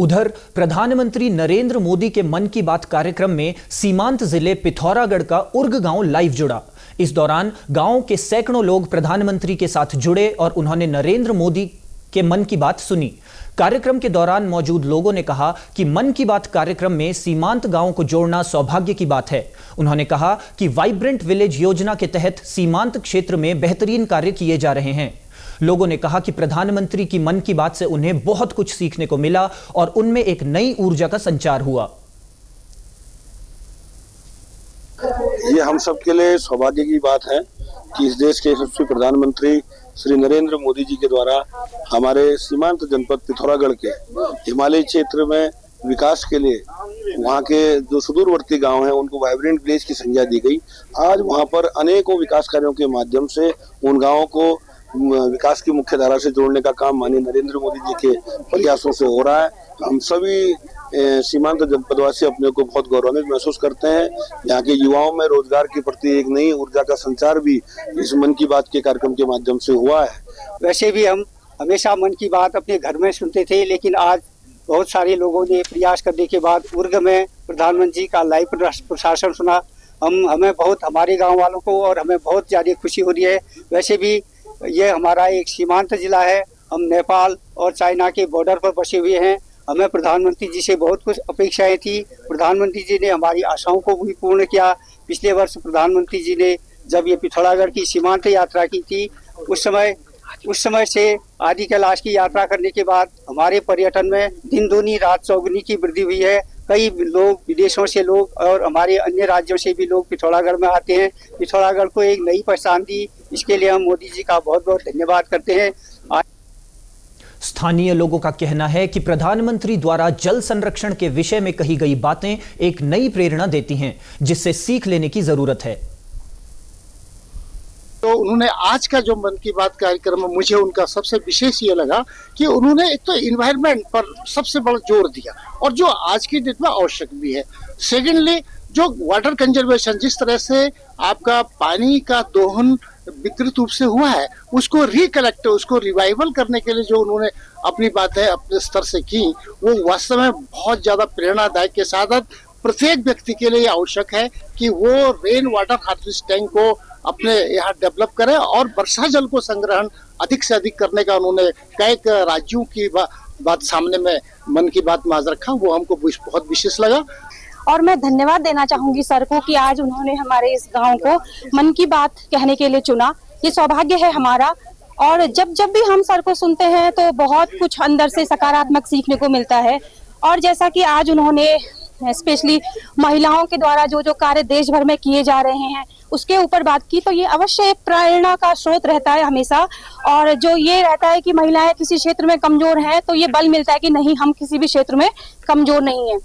उधर प्रधानमंत्री नरेंद्र मोदी के मन की बात कार्यक्रम में सीमांत जिले पिथौरागढ़ का उर्ग गांव लाइव जुड़ा। इस दौरान गांव के सैकड़ों लोग प्रधानमंत्री के साथ जुड़े और उन्होंने नरेंद्र मोदी के मन की बात सुनी। कार्यक्रम के दौरान मौजूद लोगों ने कहा कि मन की बात कार्यक्रम में सीमांत गांवों को जोड़ना सौभाग्य की बात है। उन्होंने कहा कि वाइब्रेंट विलेज योजना के तहत सीमांत क्षेत्र में बेहतरीन कार्य किए जा रहे हैं। लोगों ने कहा कि प्रधानमंत्री की मन की बात से उन्हें बहुत कुछ सीखने को मिला और उनमें एक नई ऊर्जा का संचार हुआ। ये हम सब के लिए सौभाग्य की बात है कि इस देश के यशस्वी प्रधानमंत्री श्री नरेंद्र मोदी जी के द्वारा हमारे सीमांत जनपद पिथौरागढ़ के हिमालय क्षेत्र में विकास के लिए वहाँ के जो सुदूरवर्ती गांव हैं उनको वाइब्रेंट विलेज की संज्ञा दी गई। आज वहाँ पर अनेकों विकास कार्यों के माध्यम से उन गांवों को विकास की मुख्य धारा से जोड़ने का काम माननीय नरेंद्र मोदी जी के प्रयासों से हो रहा है। हम सभी सीमांत जनपदवासी अपने को बहुत गौरवान्वित महसूस करते हैं। यहाँ के युवाओं में रोजगार के प्रति एक नई ऊर्जा का संचार भी इस मन की बात के कार्यक्रम के माध्यम से हुआ है। वैसे भी हम हमेशा मन की बात अपने घर में सुनते थे, लेकिन आज बहुत सारे लोगों ने प्रयास करने के बाद उर्ग में प्रधानमंत्री का लाइव प्रशासन सुना। हमें बहुत, हमारे गाँव वालों को और हमें बहुत ज़्यादा खुशी हो रही है। वैसे भी ये हमारा एक सीमांत जिला है, हम नेपाल और चाइना के बॉर्डर पर बसे हुए हैं। हमें प्रधानमंत्री जी से बहुत कुछ अपेक्षाएं थी। प्रधानमंत्री जी ने हमारी आशाओं को भी पूर्ण किया। पिछले वर्ष प्रधानमंत्री जी ने जब ये पिथौरागढ़ की सीमांत यात्रा की थी, उस समय से आदि कैलाश की यात्रा करने के बाद हमारे पर्यटन में दिन दूनी रात चौगुनी की वृद्धि हुई है। कई लोग, विदेशों से लोग और हमारे अन्य राज्यों से भी लोग पिथौरागढ़ में आते हैं। पिथौरागढ़ को एक नई पहचान दी, इसके लिए हम मोदी जी का बहुत बहुत धन्यवाद करते हैं। स्थानीय लोगों का कहना है कि प्रधानमंत्री द्वारा जल संरक्षण के विषय में कही गई बातें एक नई प्रेरणा देती हैं, जिससे सीख लेने की जरूरत है। तो उन्होंने आज का जो मन की बात कार्यक्रम में मुझे उनका सबसे विशेष ये लगा कि उन्होंने एक तो इन्वायरमेंट पर सबसे बड़ा जोर दिया और जो आज की डेट में आवश्यक भी है। सेकेंडली, जो वाटर कंजर्वेशन, जिस तरह से आपका पानी का दोहन विकृत रूप से हुआ है, उसको रिकलेक्ट, उसको रिवाइवल करने के लिए जो उन्होंने अपनी बातें अपने स्तर से की, वो वास्तव में बहुत ज्यादा प्रेरणादायक के साथ प्रत्येक व्यक्ति के लिए आवश्यक है कि वो रेन वाटर हार्वेस्ट टैंक को अपने यहाँ डेवलप करें और वर्षा जल को संग्रहण अधिक से अधिक करने का उन्होंने कई राज्यों की बात सामने में मन की बात में आज रखा। वो हमको बहुत विशेष लगा और मैं धन्यवाद देना चाहूंगी सर को कि आज उन्होंने हमारे इस गांव को मन की बात कहने के लिए चुना। ये सौभाग्य है हमारा और जब जब भी हम सर को सुनते हैं तो बहुत कुछ अंदर से सकारात्मक सीखने को मिलता है। और जैसा कि आज उन्होंने स्पेशली महिलाओं के द्वारा जो जो कार्य देश भर में किए जा रहे हैं उसके ऊपर बात की, तो ये अवश्य एक प्रेरणा का स्रोत रहता है हमेशा। और जो ये रहता है कि महिलाएं किसी क्षेत्र में कमजोर हैं तो ये बल मिलता है कि नहीं, हम किसी भी क्षेत्र में कमजोर नहीं है।